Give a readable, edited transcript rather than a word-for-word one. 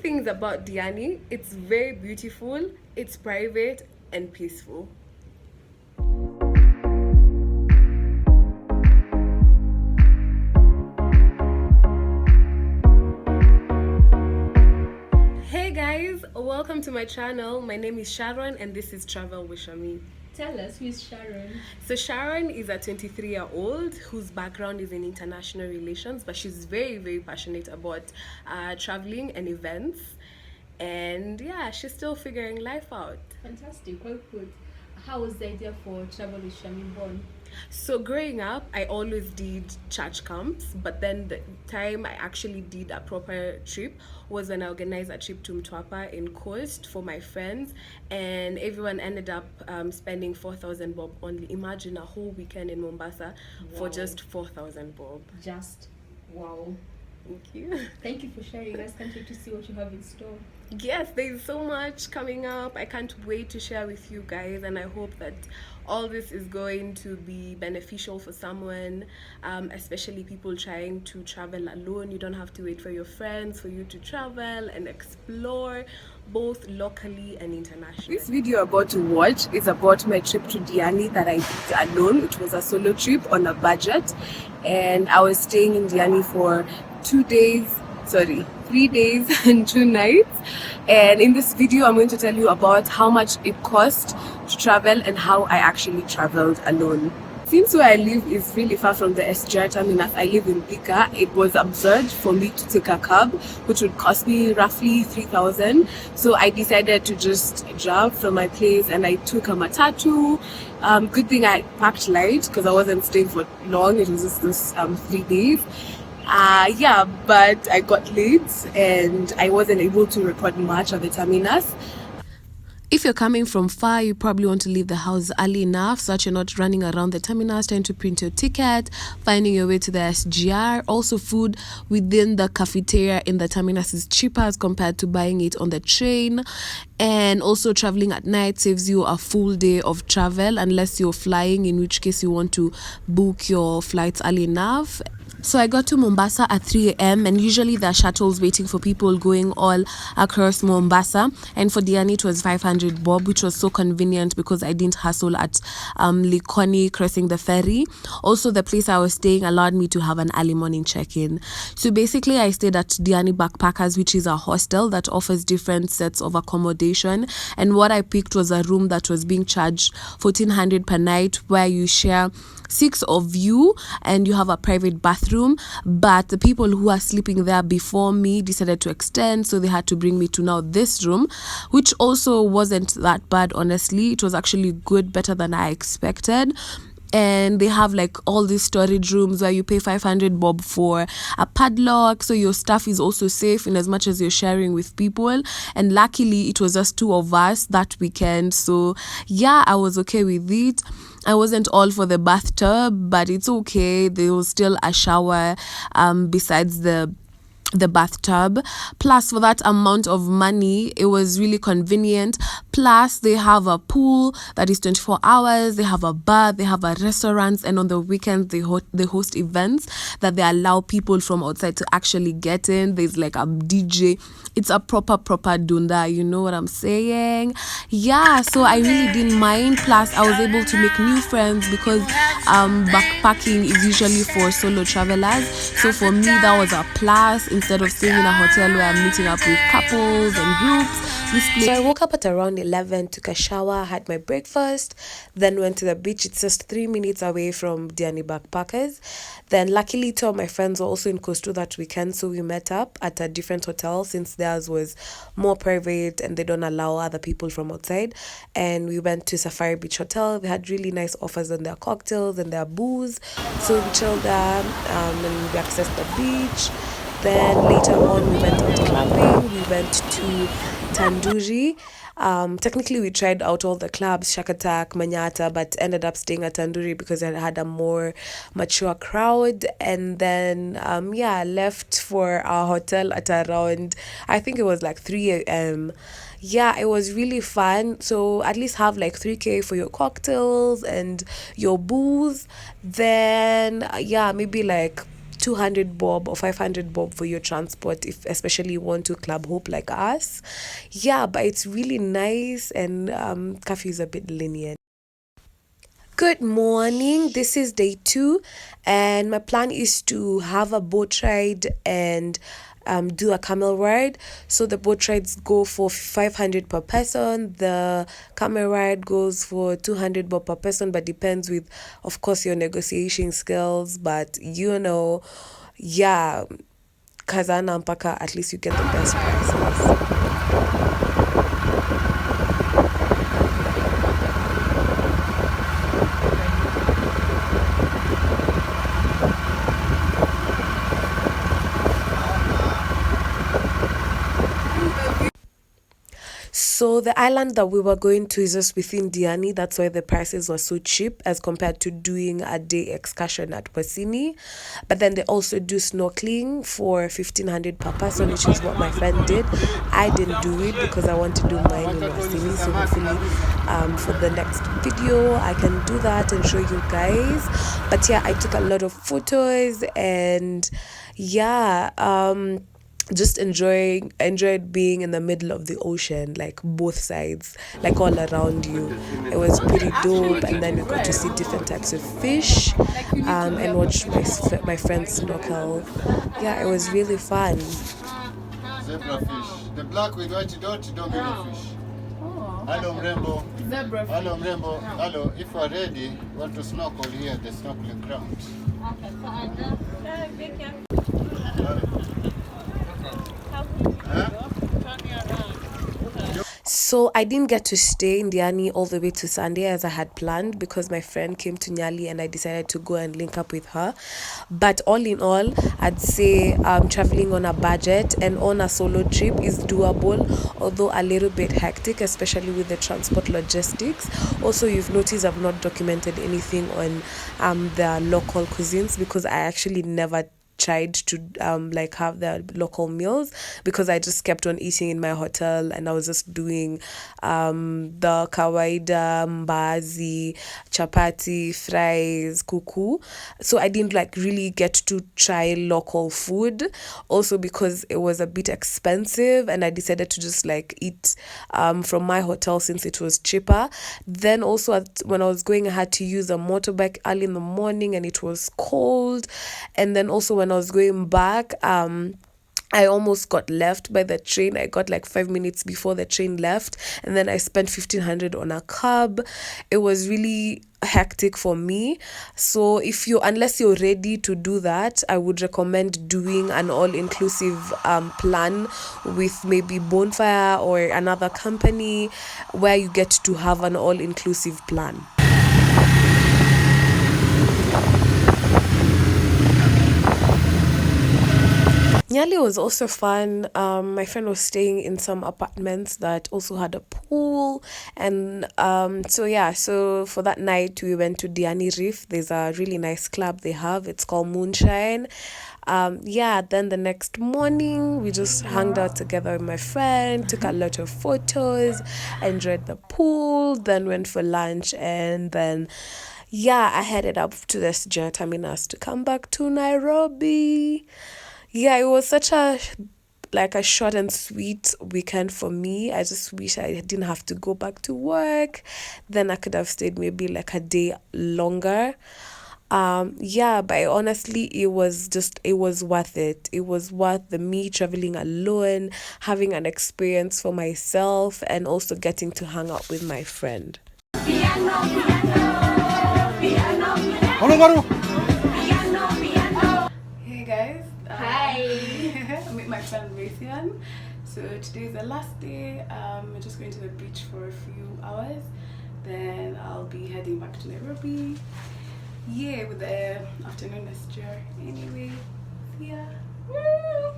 things about Diani. It's very beautiful, it's private and peaceful. Hey guys, welcome to my channel. My name is Sharon and this is Travel with Shami. Tell us, who is Sharon? So Sharon is a 23-year-old whose background is in international relations, but she's very passionate about traveling and events. And yeah, she's still figuring life out. Fantastic, well put. How was the idea for Travel with Shami born? So growing up, I always did church camps, but then the time I actually did a proper trip was when I organized a trip to Mtwapa in Coast for my friends, and everyone ended up spending 4,000 bob only. Imagine a whole weekend in Mombasa for just 4,000 bob. Just wow. Thank you. Thank you for sharing. I can't wait to see what you have in store. Yes, there's so much coming up. I can't wait to share with you guys, and I hope that all this is going to be beneficial for someone, especially people trying to travel alone. You don't have to wait for your friends for you to travel and explore both locally and internationally. This video you're about to watch is about my trip to Diani that I did alone. It was a solo trip on a budget, and I was staying in Diani for 3 days and 2 nights. And in this video I'm going to tell you about how much it cost to travel and how I actually traveled alone. Since where I live is really far from the SGR terminus, I live in Thika, it was absurd for me to take a cab, which would cost me roughly 3,000. So I decided to just drive from my place and I took a matatu. Good thing I packed light because I wasn't staying for long, it was just this 3 days. But I got late and I wasn't able to record much at the terminus. If you're coming from far, you probably want to leave the house early enough so that you're not running around the terminus trying to print your ticket, finding your way to the SGR. Also, food within the cafeteria in the terminus is cheaper as compared to buying it on the train. And also, traveling at night saves you a full day of travel unless you're flying, in which case you want to book your flights early enough. So I got to Mombasa at 3 a.m. and usually there are shuttles waiting for people going all across Mombasa. And for Diani it was 500 bob, which was so convenient because I didn't hustle at Likoni crossing the ferry. Also, the place I was staying allowed me to have an early morning check-in. So basically I stayed at Diani Backpackers, which is a hostel that offers different sets of accommodation. And what I picked was a room that was being charged 1,400 per night, where you share 6 of you and you have a private bathroom. But the people who are sleeping there before me decided to extend, so they had to bring me to now this room, which also wasn't that bad. Honestly, it was actually good, better than I expected. And they have like all these storage rooms where you pay 500 bob for a padlock, so your stuff is also safe in as much as you're sharing with people. And luckily it was just 2 of us that weekend, so yeah, I was okay with it. I wasn't all for the bathtub, but it's okay. There was still a shower besides the bathtub. Plus, for that amount of money, it was really convenient. Plus, they have a pool that is 24 hours. They have a bar, they have a restaurant, and on the weekends they host events that they allow people from outside to actually get in. There's like a DJ. It's a proper dunda, you know what I'm saying? Yeah, so I really didn't mind. Plus, I was able to make new friends because backpacking is usually for solo travelers. So for me, that was a plus. Instead of staying in a hotel where I'm meeting up with couples and groups. So I woke up at around 11, took a shower, had my breakfast, then went to the beach. It's just 3 minutes away from Diani Backpackers. Then luckily 2 of my friends were also in Coast that weekend, so we met up at a different hotel since theirs was more private and they don't allow other people from outside. And we went to Safari Beach Hotel. They had really nice offers on their cocktails and their booze. So we chilled there and we accessed the beach. Then later on we went out clubbing. We went to Tandouri. Technically we tried out all the clubs, Shakatak, Manyatta, but ended up staying at Tandouri because it had a more mature crowd. And then left for our hotel at around, I think it was like 3 a.m. Yeah, it was really fun. So at least have like 3k for your cocktails and your booze. Then maybe like 200 bob or 500 bob for your transport, if especially you want to Club Hope like us. Yeah, but it's really nice, and curfew is a bit lenient. Good morning. This is day 2, and my plan is to have a boat ride and do a camel ride. So the boat rides go for 500 per person. The camel ride goes for 200 bob per person, but depends with, of course, your negotiation skills. But yeah, Kazana mpaka at least you get the best prices. So the island that we were going to is just within Diani. That's why the prices were so cheap as compared to doing a day excursion at Pasini. But then they also do snorkeling for 1,500 per person, which is what my friend did. I didn't do it because I want to do mine in Wasini. So hopefully for the next video I can do that and show you guys. But yeah, I took a lot of photos, and yeah, just enjoyed being in the middle of the ocean, like both sides, like all around you. It was pretty dope, and then we got to see different types of fish, and watch my friends snorkel. Yeah, it was really fun. Zebra fish. The black with white dot, don't get a fish. Hello, Mrembo. Zebra fish. Hello, Mrembo. Hello, if you are ready, want to snorkel here at the snorkeling ground. So I didn't get to stay in Diani all the way to Sunday as I had planned, because my friend came to Nyali and I decided to go and link up with her. But all in all, I'd say traveling on a budget and on a solo trip is doable, although a little bit hectic, especially with the transport logistics. Also, you've noticed I've not documented anything on the local cuisines, because I actually never tried to like have the local meals, because I just kept on eating in my hotel, and I was just doing the kawaida, mbazi, chapati, fries, kuku. So I didn't like really get to try local food, also because it was a bit expensive, and I decided to just like eat from my hotel since it was cheaper. Then also when I was going, I had to use a motorbike early in the morning, and it was cold. And then also when I was going back, I almost got left by the train. I got like 5 minutes before the train left, and then I spent 1,500 on a cab. It was really hectic for me. So unless you're ready to do that, I would recommend doing an all-inclusive plan with maybe Bonfire or another company, where you get to have an all-inclusive plan. Nyali was also fun. My friend was staying in some apartments that also had a pool, and so for that night we went to Diani Reef. There's a really nice club they have. It's called Moonshine. Then the next morning we just hung out together with my friend, took a lot of photos, enjoyed the pool, then went for lunch, and then I headed up to the SGR terminus to come back to Nairobi. Yeah, it was such a short and sweet weekend for me. I just wish I didn't have to go back to work. Then I could have stayed maybe like a day longer. But honestly, it was worth it. It was worth the me traveling alone, having an experience for myself, and also getting to hang out with my friend. Piano, piano, piano, piano. Hey guys. Hi. I'm with my friend Raytheon. So today is the last day. We're just going to the beach for a few hours. Then I'll be heading back to Nairobi. With the afternoon lecture. Anyway, yeah. Woo!